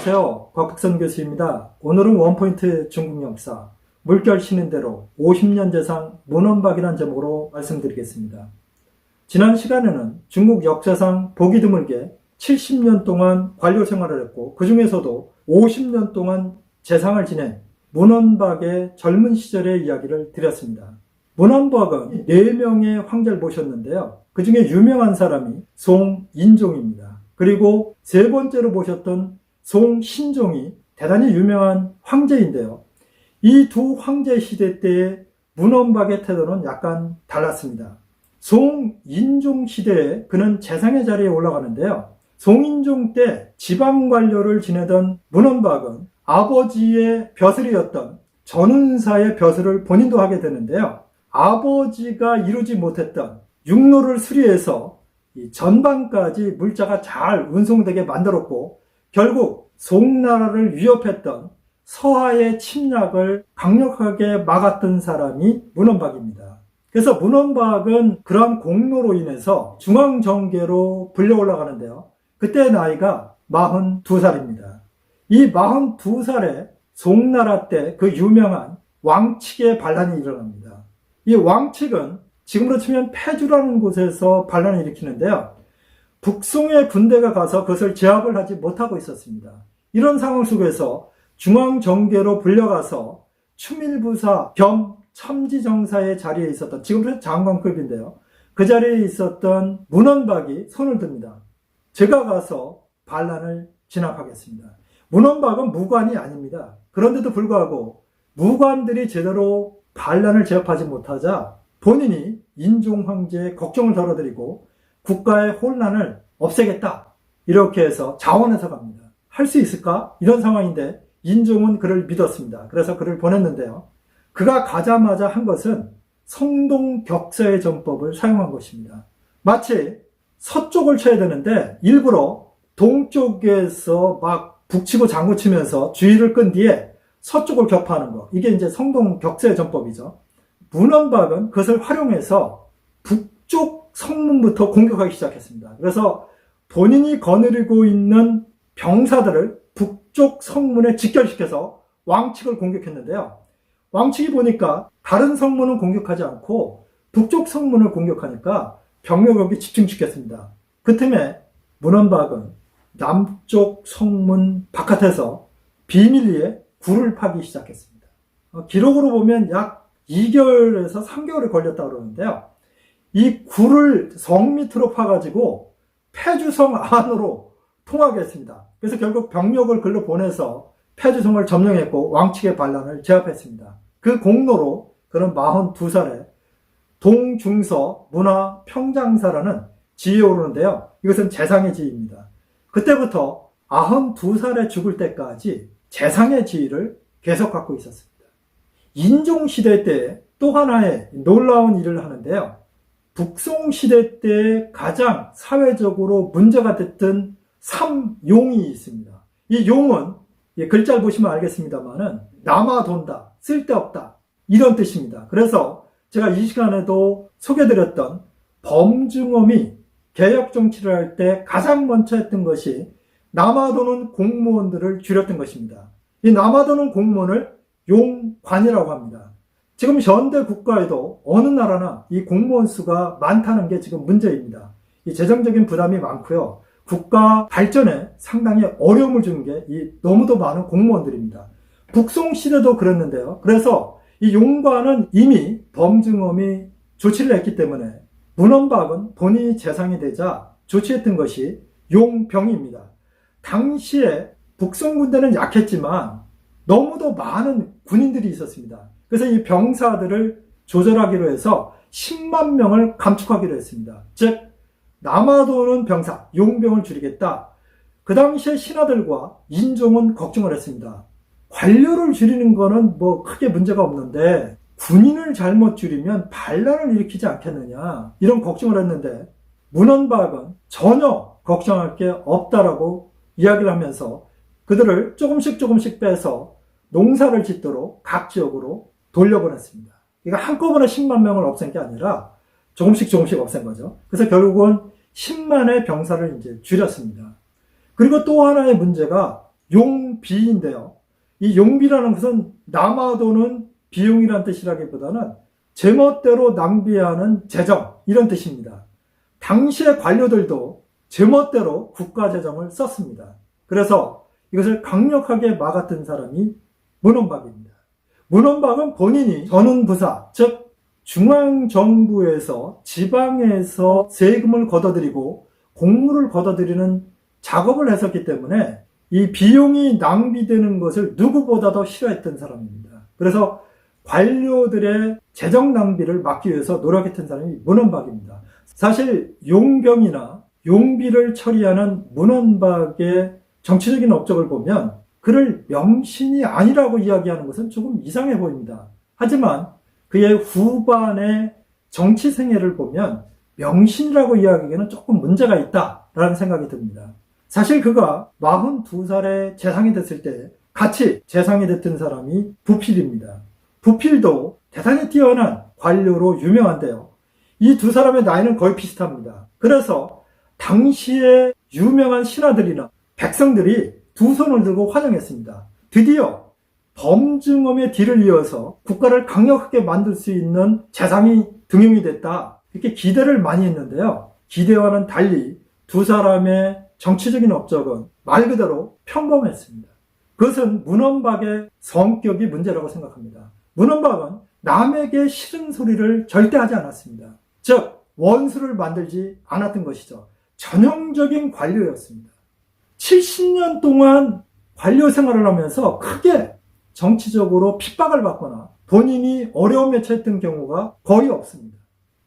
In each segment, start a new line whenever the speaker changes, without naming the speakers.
안녕하세요. 곽국선 교수입니다. 오늘은 원포인트 중국 역사, 물결 치는 대로 50년 재상 문헌박이라는 제목으로 말씀드리겠습니다. 지난 시간에는 중국 역사상 보기 드물게 70년 동안 관료 생활을 했고 그 중에서도 50년 동안 재상을 지낸 문헌박의 젊은 시절의 이야기를 드렸습니다. 문헌박은 4명의 황제를 모셨는데요. 그 중에 유명한 사람이 송인종입니다. 그리고 세 번째로 모셨던 송신종이 대단히 유명한 황제인데요. 이 두 황제 시대 때의 문헌박의 태도는 약간 달랐습니다. 송인종 시대에 그는 재상의 자리에 올라가는데요. 송인종 때 지방관료를 지내던 문헌박은 아버지의 벼슬이었던 전운사의 벼슬을 본인도 하게 되는데요. 아버지가 이루지 못했던 육로를 수리해서 전방까지 물자가 잘 운송되게 만들었고 결국 송나라를 위협했던 서하의 침략을 강력하게 막았던 사람이 문헌박입니다. 그래서 문헌박은 그러한 공로로 인해서 중앙정계로 불려 올라가는데요. 그때 나이가 42살입니다. 이 42살에 송나라 때 그 유명한 왕칙의 반란이 일어납니다. 이 왕칙은 지금으로 치면 패주라는 곳에서 반란을 일으키는데요. 북송의 군대가 가서 그것을 제압을 하지 못하고 있었습니다. 이런 상황 속에서 중앙정계로 불려가서 추밀부사 겸 참지정사의 자리에 있었던, 지금은 장관급인데요. 그 자리에 있었던 문헌박이 손을 듭니다. 제가 가서 반란을 진압하겠습니다. 문헌박은 무관이 아닙니다. 그런데도 불구하고 무관들이 제대로 반란을 제압하지 못하자 본인이 인종황제의 걱정을 덜어드리고 국가의 혼란을 없애겠다. 이렇게 해서 자원해서 갑니다. 할 수 있을까? 이런 상황인데 인종은 그를 믿었습니다. 그래서 그를 보냈는데요. 그가 가자마자 한 것은 성동격서의 전법을 사용한 것입니다. 마치 서쪽을 쳐야 되는데 일부러 동쪽에서 막 북치고 장구치면서 주의를 끈 뒤에 서쪽을 격파하는 것. 이게 이제 성동격서의 전법이죠. 문헌박은 그것을 활용해서 북쪽 성문부터 공격하기 시작했습니다. 그래서 본인이 거느리고 있는 병사들을 북쪽 성문에 직결시켜서 왕칙을 공격했는데요. 왕칙이 보니까 다른 성문은 공격하지 않고 북쪽 성문을 공격하니까 병력을 여기 집중시켰습니다. 그 틈에 문헌박은 남쪽 성문 바깥에서 비밀리에 굴을 파기 시작했습니다. 기록으로 보면 약 2개월에서 3개월이 걸렸다고 그러는데요. 이 굴을 성 밑으로 파가지고 패주성 안으로 통하게 했습니다. 그래서 결국 병력을 글로 보내서 패주성을 점령했고 왕칙의 반란을 제압했습니다. 그 공로로 그는 42살에 동중서 문화평장사라는 지위에 오르는데요. 이것은 재상의 지위입니다. 그때부터 92살에 죽을 때까지 재상의 지위를 계속 갖고 있었습니다. 인종시대 때 또 하나의 놀라운 일을 하는데요. 북송시대 때 가장 사회적으로 문제가 됐던 삼용이 있습니다. 이 용은 글자를 보시면 알겠습니다만은 남아돈다, 쓸데없다 이런 뜻입니다. 그래서 제가 이 시간에도 소개드렸던 범중엄이 개혁정치를 할 때 가장 먼저 했던 것이 남아도는 공무원들을 줄였던 것입니다. 이 남아도는 공무원을 용관이라고 합니다. 지금 현대 국가에도 어느 나라나 이 공무원 수가 많다는 게 지금 문제입니다. 이 재정적인 부담이 많고요. 국가 발전에 상당히 어려움을 주는 게 이 너무도 많은 공무원들입니다. 북송 시대도 그랬는데요. 그래서 이 용관은 이미 범중엄이 조치를 했기 때문에 문헌박은 본인이 재상이 되자 조치했던 것이 용병입니다. 당시에 북송 군대는 약했지만 너무도 많은 군인들이 있었습니다. 그래서 이 병사들을 조절하기로 해서 10만 명을 감축하기로 했습니다. 즉 남아도는 병사, 용병을 줄이겠다. 그 당시에 신하들과 인종은 걱정을 했습니다. 관료를 줄이는 거는 뭐 크게 문제가 없는데 군인을 잘못 줄이면 반란을 일으키지 않겠느냐 이런 걱정을 했는데 문헌박은 전혀 걱정할 게 없다라고 이야기를 하면서 그들을 조금씩 빼서 농사를 짓도록 각 지역으로 돌려보냈습니다. 이거 한꺼번에 10만 명을 없앤 게 아니라 조금씩 없앤 거죠. 그래서 결국은 10만의 병사를 이제 줄였습니다. 그리고 또 하나의 문제가 용비인데요. 이 용비라는 것은 남아도는 비용이란 뜻이라기보다는 제멋대로 낭비하는 재정, 이런 뜻입니다. 당시의 관료들도 제멋대로 국가재정을 썼습니다. 그래서 이것을 강력하게 막았던 사람이 문헌박입니다. 문헌박은 본인이 전운부사, 즉 중앙정부에서 지방에서 세금을 걷어들이고 공물을 걷어들이는 작업을 했었기 때문에 이 비용이 낭비되는 것을 누구보다도 싫어했던 사람입니다. 그래서 관료들의 재정 낭비를 막기 위해서 노력했던 사람이 문헌박입니다. 사실 용병이나 용비를 처리하는 문헌박의 정치적인 업적을 보면 그를 명신이 아니라고 이야기하는 것은 조금 이상해 보입니다. 하지만 그의 후반의 정치 생애를 보면 명신이라고 이야기하기에는 조금 문제가 있다라는 생각이 듭니다. 사실 그가 42살에 재상이 됐을 때 같이 재상이 됐던 사람이 부필입니다. 부필도 대단히 뛰어난 관료로 유명한데요. 이 두 사람의 나이는 거의 비슷합니다. 그래서 당시에 유명한 신하들이나 백성들이 두 손을 들고 환영했습니다. 드디어 범증엄의 뒤를 이어서 국가를 강력하게 만들 수 있는 재상이 등용이 됐다, 이렇게 기대를 많이 했는데요. 기대와는 달리 두 사람의 정치적인 업적은 말 그대로 평범했습니다. 그것은 문헌박의 성격이 문제라고 생각합니다. 문헌박은 남에게 싫은 소리를 절대 하지 않았습니다. 즉 원수를 만들지 않았던 것이죠. 전형적인 관료였습니다. 70년 동안 관료 생활을 하면서 크게 정치적으로 핍박을 받거나 본인이 어려움에 처했던 경우가 거의 없습니다.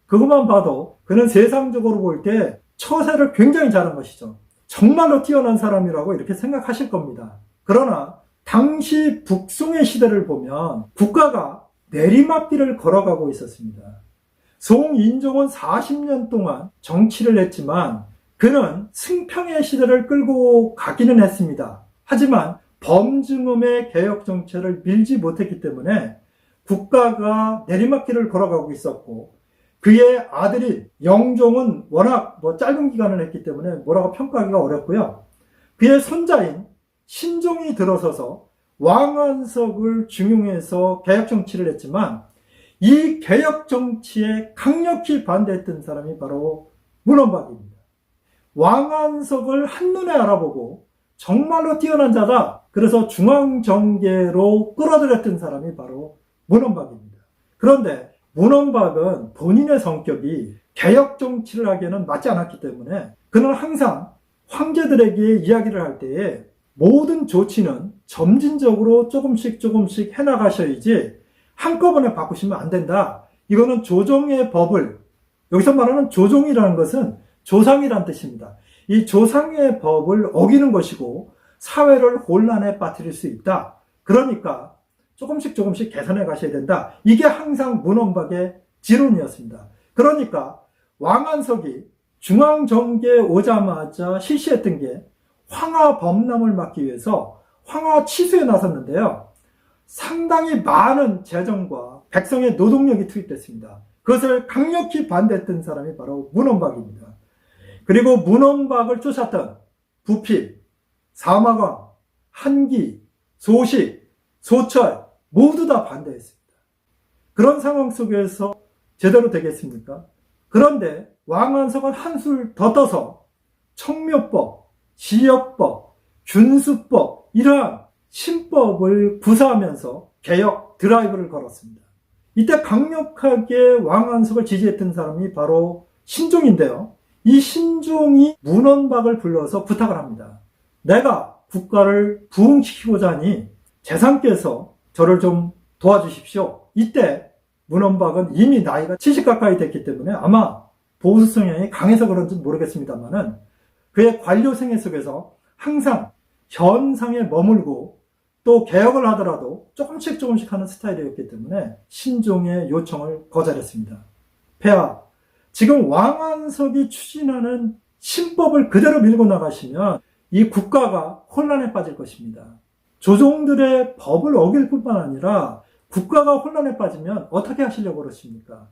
그것만 봐도 그는 세상적으로 볼 때 처세를 굉장히 잘한 것이죠. 정말로 뛰어난 사람이라고 이렇게 생각하실 겁니다. 그러나 당시 북송의 시대를 보면 국가가 내리막길을 걸어가고 있었습니다. 송인종은 40년 동안 정치를 했지만 그는 승평의 시대를 끌고 가기는 했습니다. 하지만 범증엄의 개혁 정책을 밀지 못했기 때문에 국가가 내리막길을 걸어가고 있었고, 그의 아들인 영종은 워낙 짧은 기간을 했기 때문에 뭐라고 평가하기가 어렵고요. 그의 손자인 신종이 들어서서 왕안석을 중용해서 개혁 정치를 했지만 이 개혁 정치에 강력히 반대했던 사람이 바로 문헌박입니다. 왕안석을 한눈에 알아보고 정말로 뛰어난 자다, 그래서 중앙정계로 끌어들였던 사람이 바로 문헌박입니다. 그런데 문헌박은 본인의 성격이 개혁 정치를 하기에는 맞지 않았기 때문에 그는 항상 황제들에게 이야기를 할 때에 모든 조치는 점진적으로 조금씩 해나가셔야지 한꺼번에 바꾸시면 안 된다. 이거는 조정의 법을, 여기서 말하는 조정이라는 것은 조상이란 뜻입니다. 이 조상의 법을 어기는 것이고 사회를 혼란에 빠뜨릴 수 있다. 그러니까 조금씩 개선해 가셔야 된다. 이게 항상 문헌박의 지론이었습니다. 그러니까 왕안석이 중앙정계에 오자마자 실시했던 게 황하 범람을 막기 위해서 황하 치수에 나섰는데요. 상당히 많은 재정과 백성의 노동력이 투입됐습니다. 그것을 강력히 반대했던 사람이 바로 문헌박입니다. 그리고 문헌박을 쫓았던 부필, 사마광, 한기, 소식, 소철 모두 다 반대했습니다. 그런 상황 속에서 제대로 되겠습니까? 그런데 왕안석은 한술 더 떠서 청묘법, 지역법, 균수법, 이러한 신법을 구사하면서 개혁 드라이브를 걸었습니다. 이때 강력하게 왕안석을 지지했던 사람이 바로 신종인데요. 이 신종이 문헌박을 불러서 부탁을 합니다. 내가 국가를 부흥시키고자 하니 재상께서 저를 좀 도와주십시오. 이때 문헌박은 이미 나이가 70 가까이 됐기 때문에 아마 보수 성향이 강해서 그런지 모르겠습니다만은 그의 관료 생애 속에서 항상 현상에 머물고 또 개혁을 하더라도 조금씩 하는 스타일이었기 때문에 신종의 요청을 거절했습니다. 폐하, 지금 왕안석이 추진하는 신법을 그대로 밀고 나가시면 이 국가가 혼란에 빠질 것입니다. 조종들의 법을 어길 뿐만 아니라 국가가 혼란에 빠지면 어떻게 하시려고 그러십니까?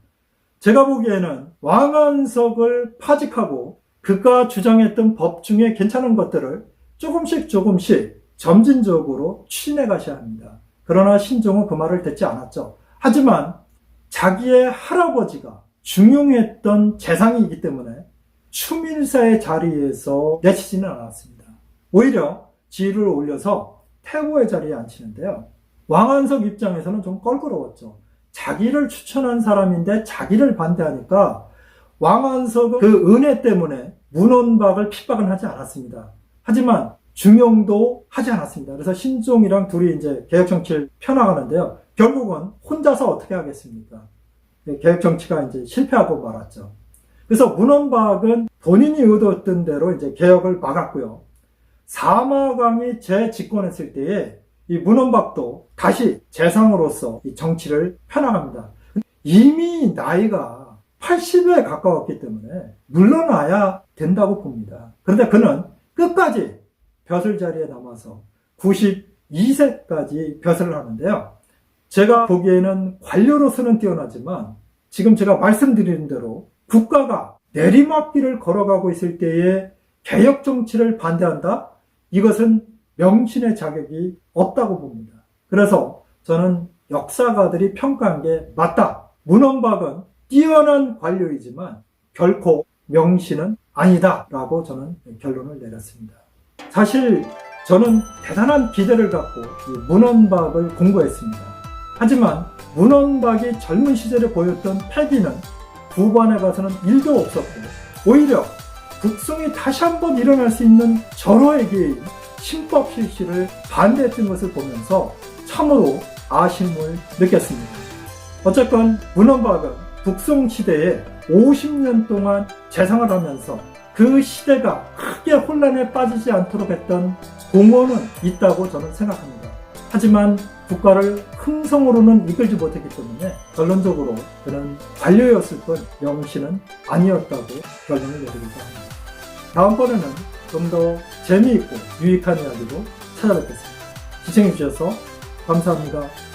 제가 보기에는 왕안석을 파직하고 그가 주장했던 법 중에 괜찮은 것들을 조금씩 점진적으로 추진해 가셔야 합니다. 그러나 신종은 그 말을 듣지 않았죠. 하지만 자기의 할아버지가 중용했던 재상이기 때문에 추밀사의 자리에서 내치지는 않았습니다. 오히려 지위를 올려서 태고의 자리에 앉히는데요. 왕안석 입장에서는 좀 껄끄러웠죠. 자기를 추천한 사람인데 자기를 반대하니까 왕안석은 그 은혜 때문에 문원박을 핍박은 하지 않았습니다. 하지만 중용도 하지 않았습니다. 그래서 신종이랑 둘이 이제 개혁정치를 펴나가는데요. 결국은 혼자서 어떻게 하겠습니까? 개혁정치가 이제 실패하고 말았죠. 그래서 문원박은 본인이 의도했던 대로 이제 개혁을 막았고요. 사마강이 재집권했을 때에 이 문원박도 다시 재상으로서 이 정치를 펴나갑니다. 이미 나이가 80에 가까웠기 때문에 물러나야 된다고 봅니다. 그런데 그는 끝까지 벼슬 자리에 남아서 92세까지 벼슬을 하는데요. 제가 보기에는 관료로서는 뛰어나지만 지금 제가 말씀드린 대로 국가가 내리막길을 걸어가고 있을 때에 개혁 정치를 반대한다? 이것은 명신의 자격이 없다고 봅니다. 그래서 저는 역사가들이 평가한 게 맞다. 문원박은 뛰어난 관료이지만 결코 명신은 아니다 라고 저는 결론을 내렸습니다. 사실 저는 대단한 기대를 갖고 이 문원박을 공부했습니다. 하지만 문원박이 젊은 시절에 보였던 패기는 부관에 가서는 1도 없었고 오히려 북송이 다시 한번 일어날 수 있는 절호의 기회인 신법 실시를 반대했던 것을 보면서 참으로 아쉬움을 느꼈습니다. 어쨌건 문원박은 북송 시대에 50년 동안 재상을 하면서 그 시대가 크게 혼란에 빠지지 않도록 했던 공헌은 있다고 저는 생각합니다. 하지만 국가를 흥성으로는 이끌지 못했기 때문에 결론적으로 그는 관료였을 뿐 명신은 아니었다고 결론을 내리기도 합니다. 다음번에는 좀 더 재미있고 유익한 이야기로 찾아뵙겠습니다. 시청해주셔서 감사합니다.